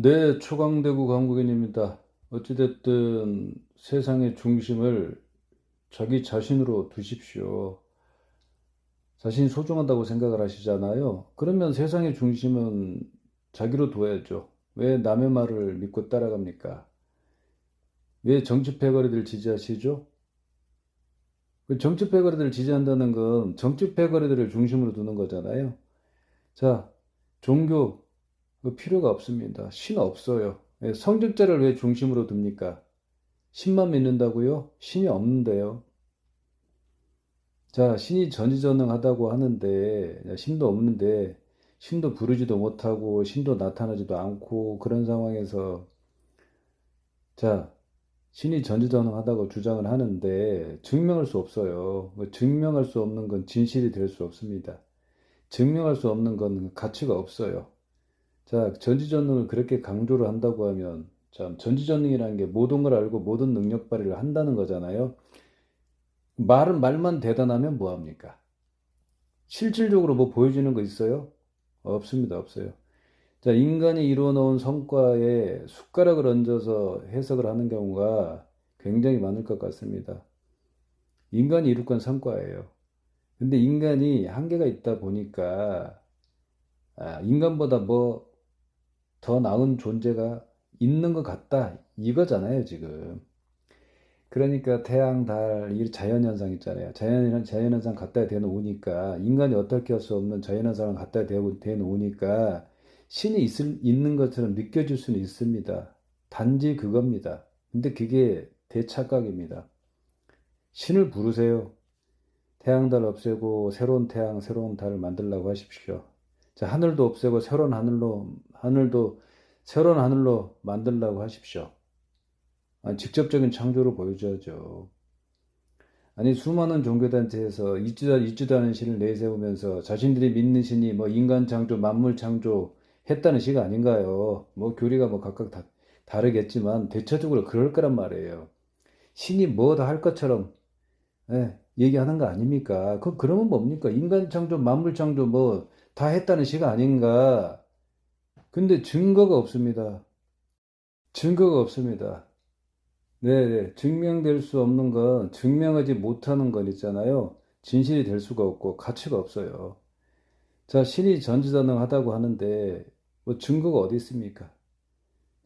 네, 초강대구 강국인입니다. 어찌됐든 세상의 중심을 자기 자신으로 두십시오. 자신이 소중하다고 생각을 하시잖아요. 그러면 세상의 중심은 자기로 둬야죠. 왜 남의 말을 믿고 따라갑니까? 왜 정치 패거리들 지지하시죠? 그 정치 패거리들을 지지한다는 건 정치 패거리들을 중심으로 두는 거잖아요. 자, 종교 그 필요가 없습니다. 신 없어요. 예, 성직자를 왜 중심으로 둡니까? 신만 믿는다고요? 신이 없는데요. 자, 신이 전지전능하다고 하는데, 신도 없는데, 신도 부르지도 못하고, 신도 나타나지도 않고, 그런 상황에서, 자, 신이 전지전능하다고 주장을 하는데, 증명할 수 없어요. 뭐 증명할 수 없는 건 진실이 될 수 없습니다. 증명할 수 없는 건 가치가 없어요. 자, 전지전능을 그렇게 강조를 한다고 하면, 참, 전지전능이라는 게 모든 걸 알고 모든 능력 발휘를 한다는 거잖아요. 말만 대단하면 뭐합니까? 실질적으로 뭐 보여주는 거 있어요? 없습니다. 없어요. 자, 인간이 이루어 놓은 성과에 숟가락을 얹어서 해석을 하는 경우가 굉장히 많을 것 같습니다. 인간이 이룩한 성과예요. 근데 인간이 한계가 있다 보니까, 인간보다 뭐 더 나은 존재가 있는 것 같다. 이거잖아요, 지금. 그러니까 태양, 달, 이 자연현상 있잖아요. 자연현상 갖다 대놓으니까 인간이 어떻게 할 수 없는 자연현상을 갖다 대놓으니까 신이 있는 것처럼 느껴질 수는 있습니다. 단지 그겁니다. 근데 그게 대착각입니다. 신을 부르세요. 태양, 달 없애고 새로운 태양, 새로운 달을 만들라고 하십시오. 자, 하늘도 없애고 하늘도 새로운 하늘로 만들라고 하십시오. 아니, 직접적인 창조를 보여줘야죠. 아니 수많은 종교단체에서 있지도 않은 신을 내세우면서 자신들이 믿는 신이 뭐 인간 창조, 만물 창조 했다는 시가 아닌가요? 뭐 교리가 뭐 각각 다르겠지만 대체적으로 그럴 거란 말이에요. 신이 뭐 다 할 것처럼 얘기하는 거 아닙니까? 그러면 뭡니까? 인간 창조, 만물 창조 뭐 다 했다는 시가 아닌가? 근데 증거가 없습니다. 증거가 없습니다. 네, 증명될 수 없는 건 증명하지 못하는 건 있잖아요. 진실이 될 수가 없고 가치가 없어요. 자, 신이 전지전능하다고 하는데 뭐 증거가 어디 있습니까?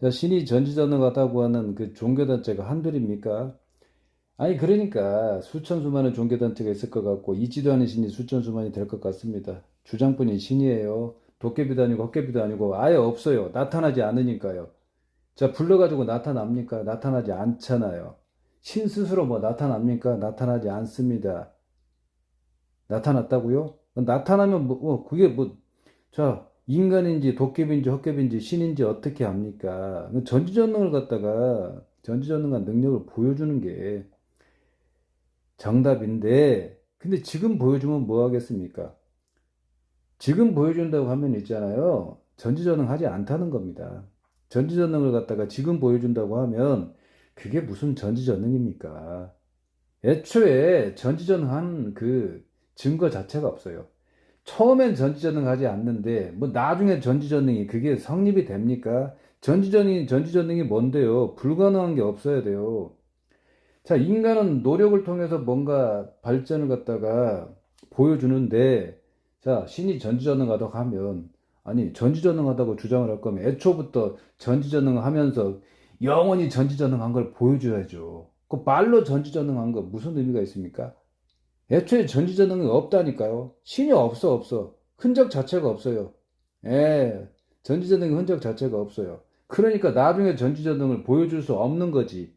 자, 신이 전지전능하다고 하는 그 종교단체가 한둘입니까? 아니, 그러니까 수천 수만의 종교단체가 있을 것 같고 있지도 않은 신이 수천 수만이 될 것 같습니다. 주장뿐인 신이에요. 도깨비도 아니고 헛개비도 아니고 아예 없어요. 나타나지 않으니까요. 자, 불러가지고 나타납니까? 나타나지 않잖아요. 신 스스로 뭐 나타납니까? 나타나지 않습니다. 나타났다고요? 나타나면 그게 뭐, 자, 인간인지 도깨비인지 헛개비인지 신인지 어떻게 합니까? 전지전능을 갖다가 전지전능한 능력을 보여주는 게 정답인데, 근데 지금 보여주면 뭐 하겠습니까? 지금 보여준다고 하면 있잖아요. 전지전능하지 않다는 겁니다. 전지전능을 갖다가 지금 보여준다고 하면 그게 무슨 전지전능입니까? 애초에 전지전능한 그 증거 자체가 없어요. 처음엔 전지전능하지 않는데 뭐 나중에 전지전능이 그게 성립이 됩니까? 전지전능이 뭔데요? 불가능한 게 없어야 돼요. 자, 인간은 노력을 통해서 뭔가 발전을 갖다가 보여주는데, 자, 신이 전지전능하다고 하면, 아니, 전지전능하다고 주장을 할 거면 애초부터 전지전능하면서 영원히 전지전능한 걸 보여줘야죠. 그 말로 전지전능한 거 무슨 의미가 있습니까? 애초에 전지전능이 없다니까요. 신이 없어. 흔적 자체가 없어요. 예, 전지전능의 흔적 자체가 없어요. 그러니까 나중에 전지전능을 보여줄 수 없는 거지.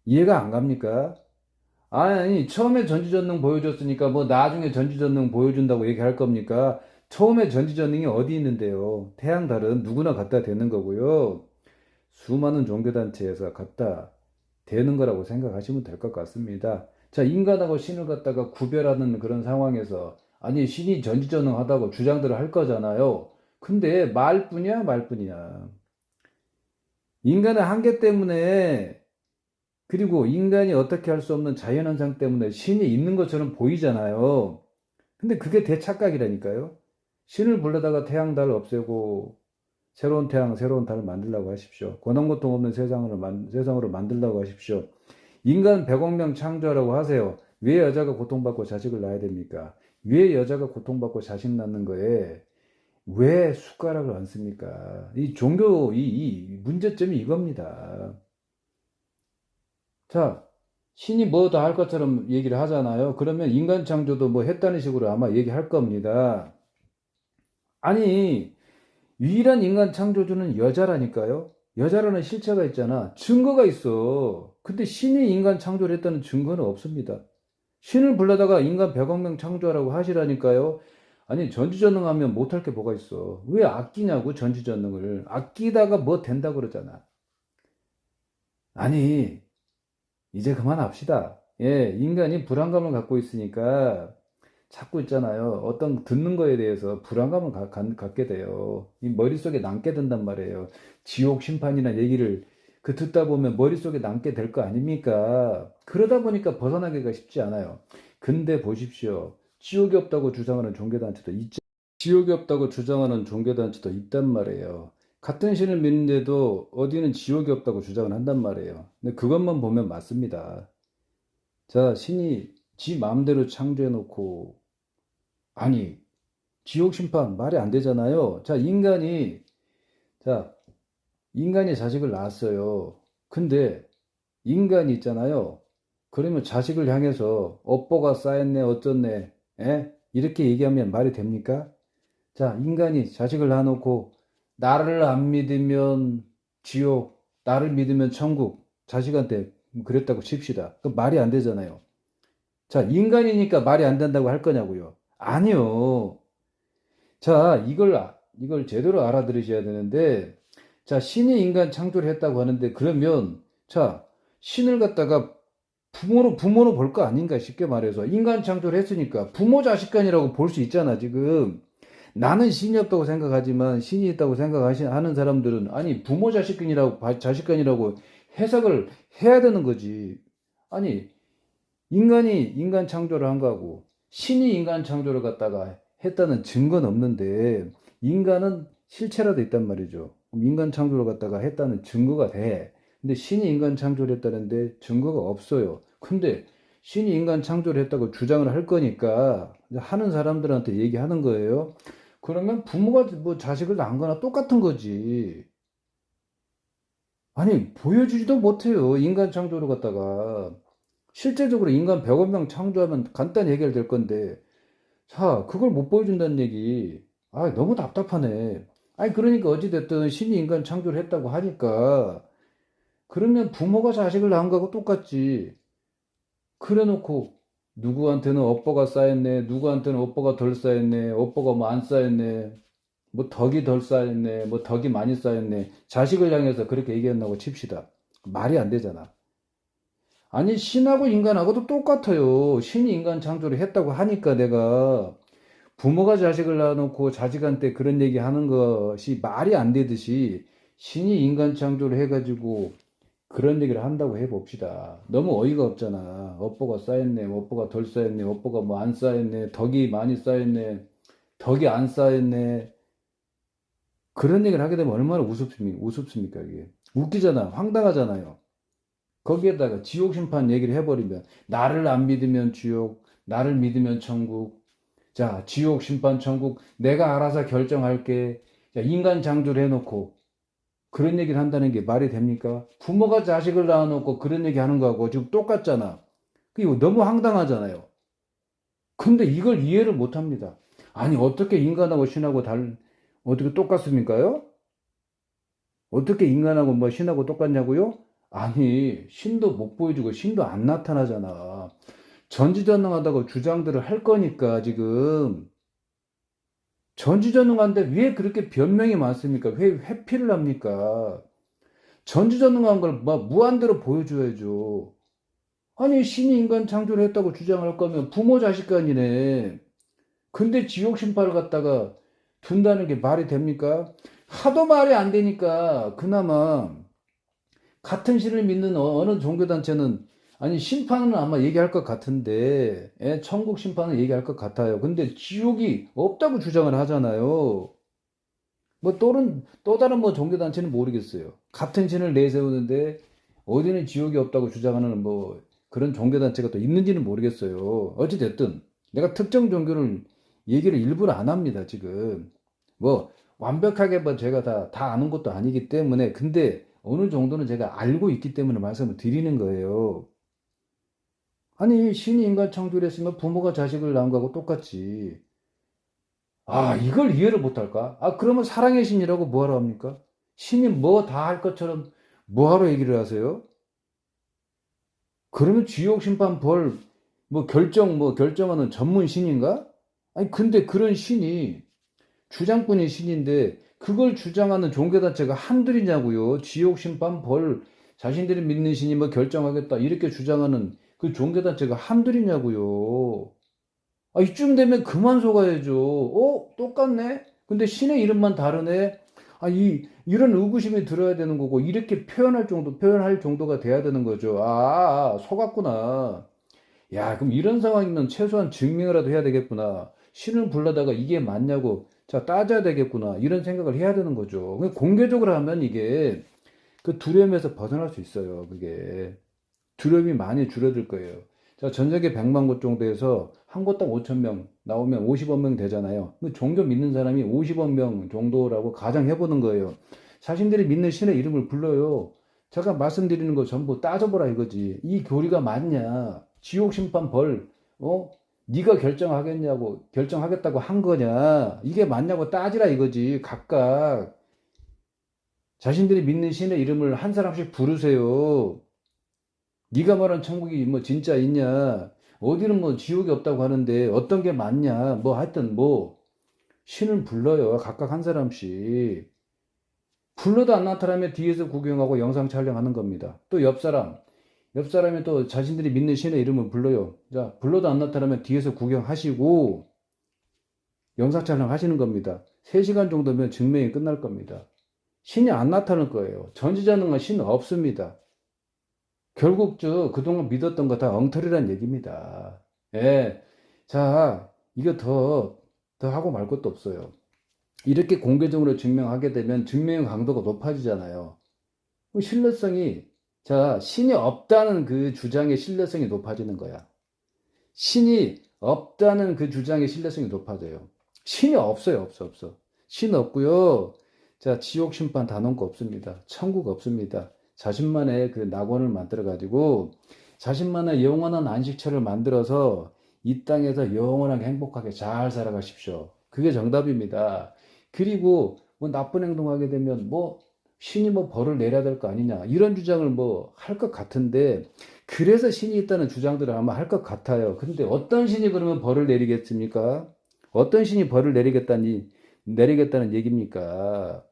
이해가 안 갑니까? 아니, 처음에 전지전능 보여줬으니까 뭐 나중에 전지전능 보여준다고 얘기할 겁니까? 처음에 전지전능이 어디 있는데요? 태양, 달은 누구나 갖다 대는 거고요. 수많은 종교단체에서 갖다 대는 거라고 생각하시면 될 것 같습니다. 자, 인간하고 신을 갖다가 구별하는 그런 상황에서 아니, 신이 전지전능하다고 주장들을 할 거잖아요. 근데 말뿐이야. 인간의 한계 때문에 그리고 인간이 어떻게 할 수 없는 자연현상 때문에 신이 있는 것처럼 보이잖아요. 근데 그게 대착각이라니까요. 신을 불러다가 태양, 달을 없애고 새로운 태양, 새로운 달을 만들라고 하십시오. 고난고통 없는 세상으로 만들라고 하십시오. 인간 100억 명 창조하라고 하세요. 왜 여자가 고통받고 자식을 낳아야 됩니까? 왜 여자가 고통받고 자식 낳는 거에 왜 숟가락을 안 씁니까? 이 종교, 이 문제점이 이겁니다. 자, 신이 뭐 다 할 것처럼 얘기를 하잖아요. 그러면 인간 창조도 뭐 했다는 식으로 아마 얘기할 겁니다. 아니, 유일한 인간 창조주는 여자라니까요. 여자라는 실체가 있잖아. 증거가 있어. 근데 신이 인간 창조를 했다는 증거는 없습니다. 신을 불러다가 인간 100억 명 창조하라고 하시라니까요. 아니, 전지전능하면 못할 게 뭐가 있어. 왜 아끼냐고, 전지전능을. 아끼다가 뭐 된다 그러잖아. 아니, 이제 그만합시다. 예, 인간이 불안감을 갖고 있으니까 자꾸 있잖아요. 어떤 듣는 거에 대해서 불안감을 갖게 돼요. 이 머릿속에 남게 된단 말이에요. 지옥 심판이나 얘기를 그 듣다 보면 머릿속에 남게 될 거 아닙니까? 그러다 보니까 벗어나기가 쉽지 않아요. 근데 보십시오. 지옥이 없다고 주장하는 종교단체도 있죠. 지옥이 없다고 주장하는 종교단체도 있단 말이에요. 같은 신을 믿는데도 어디는 지옥이 없다고 주장을 한단 말이에요. 근데 그것만 보면 맞습니다. 자, 신이 지 마음대로 창조해놓고, 아니, 지옥 심판 말이 안 되잖아요. 자, 자, 인간이 자식을 낳았어요. 근데 인간이 있잖아요. 그러면 자식을 향해서 업보가 쌓였네, 어쩌네, 에? 이렇게 얘기하면 말이 됩니까? 자, 인간이 자식을 낳아놓고, 나를 안 믿으면 지옥, 나를 믿으면 천국, 자식한테 그랬다고 칩시다. 그 말이 안 되잖아요. 자, 인간이니까 말이 안 된다고 할 거냐고요? 아니요. 자, 이걸 제대로 알아들으셔야 되는데, 자, 신이 인간 창조를 했다고 하는데, 그러면, 자, 신을 갖다가 부모로 볼 거 아닌가 쉽게 말해서. 인간 창조를 했으니까 부모 자식간이라고 볼 수 있잖아, 지금. 나는 신이 없다고 생각하지만 신이 있다고 생각하는 사람들은 아니, 부모 자식간이라고 해석을 해야 되는 거지. 아니, 인간이 인간 창조를 한 거하고 신이 인간 창조를 갖다가 했다는 증거는 없는데 인간은 실체라도 있단 말이죠. 그럼 인간 창조를 갖다가 했다는 증거가 돼. 근데 신이 인간 창조를 했다는데 증거가 없어요. 근데 신이 인간 창조를 했다고 주장을 할 거니까 하는 사람들한테 얘기하는 거예요. 그러면 부모가 뭐 자식을 낳은 거나 똑같은 거지. 아니, 보여주지도 못해요. 인간 창조를 갖다가. 실제적으로 인간 100억 명 창조하면 간단히 해결될 건데, 자, 그걸 못 보여준다는 얘기. 아, 너무 답답하네. 아니, 그러니까 어찌됐든 신이 인간 창조를 했다고 하니까, 그러면 부모가 자식을 낳은 거하고 똑같지. 그래 놓고, 누구한테는 업보가 쌓였네, 누구한테는 업보가 덜 쌓였네, 업보가 뭐 안 쌓였네, 뭐 덕이 덜 쌓였네, 뭐 덕이 많이 쌓였네. 자식을 향해서 그렇게 얘기한다고 칩시다. 말이 안 되잖아. 아니, 신하고 인간하고도 똑같아요. 신이 인간 창조를 했다고 하니까 내가 부모가 자식을 낳아놓고 자식한테 그런 얘기 하는 것이 말이 안 되듯이 신이 인간 창조를 해가지고 그런 얘기를 한다고 해봅시다. 너무 어이가 없잖아. 업보가 쌓였네, 업보가 덜 쌓였네, 업보가 뭐 안 쌓였네, 덕이 많이 쌓였네, 덕이 안 쌓였네. 그런 얘기를 하게 되면 얼마나 우습습니까, 이게. 웃기잖아. 황당하잖아요. 거기에다가 지옥 심판 얘기를 해버리면, 나를 안 믿으면 지옥, 나를 믿으면 천국. 자, 지옥 심판 천국, 내가 알아서 결정할게. 자, 인간 창조를 해놓고, 그런 얘기를 한다는 게 말이 됩니까? 부모가 자식을 낳아놓고 그런 얘기 하는 거하고 지금 똑같잖아. 이거 너무 황당하잖아요. 근데 이걸 이해를 못 합니다. 아니, 어떻게 인간하고 신하고 어떻게 똑같습니까요? 어떻게 인간하고 뭐 신하고 똑같냐고요? 아니, 신도 못 보여주고 신도 안 나타나잖아. 전지전능하다고 주장들을 할 거니까 지금 전지전능한데 왜 그렇게 변명이 많습니까? 왜 회피를 합니까? 전지전능한 걸 뭐 무한대로 보여줘야죠. 아니, 신이 인간 창조를 했다고 주장할 거면 부모 자식 간이네. 근데 지옥 심판을 갖다가 둔다는 게 말이 됩니까? 하도 말이 안 되니까 그나마 같은 신을 믿는 어느 종교단체는 아니, 심판은 아마 얘기할 것 같은데 천국 심판은 얘기할 것 같아요. 근데 지옥이 없다고 주장을 하잖아요. 뭐 또 다른 뭐 종교단체는 모르겠어요. 같은 신을 내세우는데 어디는 지옥이 없다고 주장하는 뭐 그런 종교단체가 또 있는지는 모르겠어요. 어찌됐든 내가 특정 종교를 얘기를 일부러 안 합니다, 지금. 뭐 완벽하게 뭐 제가 다 아는 것도 아니기 때문에 근데 어느 정도는 제가 알고 있기 때문에 말씀을 드리는 거예요. 아니, 신이 인간 창조를 했으면 부모가 자식을 낳은 거하고 똑같지. 아, 이걸 이해를 못할까? 아, 그러면 사랑의 신이라고 뭐하러 합니까? 신이 뭐 다 할 것처럼 뭐하러 얘기를 하세요? 그러면 지옥 심판 벌, 뭐 결정하는 전문 신인가? 아니, 근데 그런 신이 주장꾼이 신인데 그걸 주장하는 종교단체가 한둘이냐고요. 지옥 심판 벌, 자신들이 믿는 신이 뭐 결정하겠다. 이렇게 주장하는 그 종교단체가 한둘이냐고요. 아, 이쯤 되면 그만 속아야죠. 똑같네? 근데 신의 이름만 다르네? 아, 이런 의구심이 들어야 되는 거고, 이렇게 표현할 정도가 돼야 되는 거죠. 속았구나. 야, 그럼 이런 상황이면 최소한 증명이라도 해야 되겠구나. 신을 불러다가 이게 맞냐고, 자, 따져야 되겠구나. 이런 생각을 해야 되는 거죠. 공개적으로 하면 이게 그 두려움에서 벗어날 수 있어요. 그게. 두려움이 많이 줄어들 거예요. 자, 전 세계 100만 곳 정도에서 한 곳당 5천 명 나오면 50억 명 되잖아요. 그 종교 믿는 사람이 50억 명 정도라고 가정해보는 거예요. 자신들이 믿는 신의 이름을 불러요. 제가 말씀드리는 거 전부 따져보라 이거지. 이 교리가 맞냐? 지옥 심판 벌, 네가 결정하겠다고 한 거냐? 이게 맞냐고 따지라 이거지. 각각 자신들이 믿는 신의 이름을 한 사람씩 부르세요. 네가 말한 천국이 뭐 진짜 있냐? 어디는 뭐 지옥이 없다고 하는데 어떤 게 맞냐? 뭐 하여튼 뭐 신을 불러요. 각각 한 사람씩. 불러도 안 나타나면 뒤에서 구경하고 영상 촬영하는 겁니다. 또 옆 사람이 또 자신들이 믿는 신의 이름을 불러요. 자, 불러도 안 나타나면 뒤에서 구경하시고 영상 촬영하시는 겁니다. 3시간 정도면 증명이 끝날 겁니다. 신이 안 나타날 거예요. 전지전능한 신은 없습니다. 결국 그동안 믿었던 거 다 엉터리란 얘기입니다. 예. 자, 이거 더 하고 말 것도 없어요. 이렇게 공개적으로 증명하게 되면 증명의 강도가 높아지잖아요. 신뢰성이, 자, 신이 없다는 그 주장의 신뢰성이 높아지는 거야. 신이 없다는 그 주장의 신뢰성이 높아져요. 신이 없어요, 없어. 신 없고요. 자, 지옥 심판 단언코 없습니다. 천국 없습니다. 자신만의 그 낙원을 만들어 가지고 자신만의 영원한 안식처를 만들어서 이 땅에서 영원하게 행복하게 잘 살아가십시오. 그게 정답입니다. 그리고 뭐 나쁜 행동하게 되면 뭐 신이 뭐 벌을 내려야 될 거 아니냐 이런 주장을 뭐 할 것 같은데 그래서 신이 있다는 주장들을 아마 할 것 같아요. 근데 어떤 신이 그러면 벌을 내리겠습니까? 어떤 신이 벌을 내리겠다는 얘기입니까?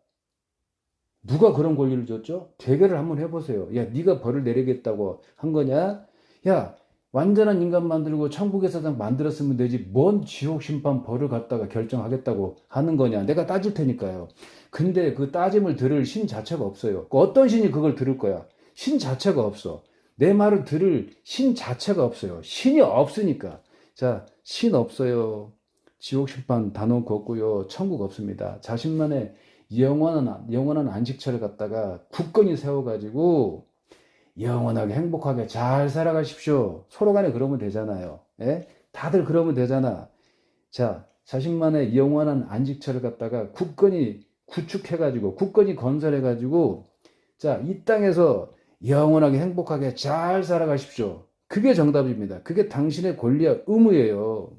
누가 그런 권리를 줬죠? 대결을 한번 해보세요. 야, 네가 벌을 내리겠다고 한 거냐? 야, 완전한 인간 만들고 천국의 세상 만들었으면 되지. 뭔 지옥 심판 벌을 갖다가 결정하겠다고 하는 거냐? 내가 따질 테니까요. 근데 그 따짐을 들을 신 자체가 없어요. 어떤 신이 그걸 들을 거야? 신 자체가 없어. 내 말을 들을 신 자체가 없어요. 신이 없으니까. 자, 신 없어요. 지옥 심판 단언코 없고요. 천국 없습니다. 자신만의 영원한 안식처를 갖다가 굳건히 세워가지고 영원하게 행복하게 잘 살아가십시오. 서로 간에 그러면 되잖아요. 예? 다들 그러면 되잖아. 자, 자신만의 영원한 안식처를 갖다가 굳건히 구축해가지고 굳건히 건설해가지고 자, 이 땅에서 영원하게 행복하게 잘 살아가십시오. 그게 정답입니다. 그게 당신의 권리와 의무예요.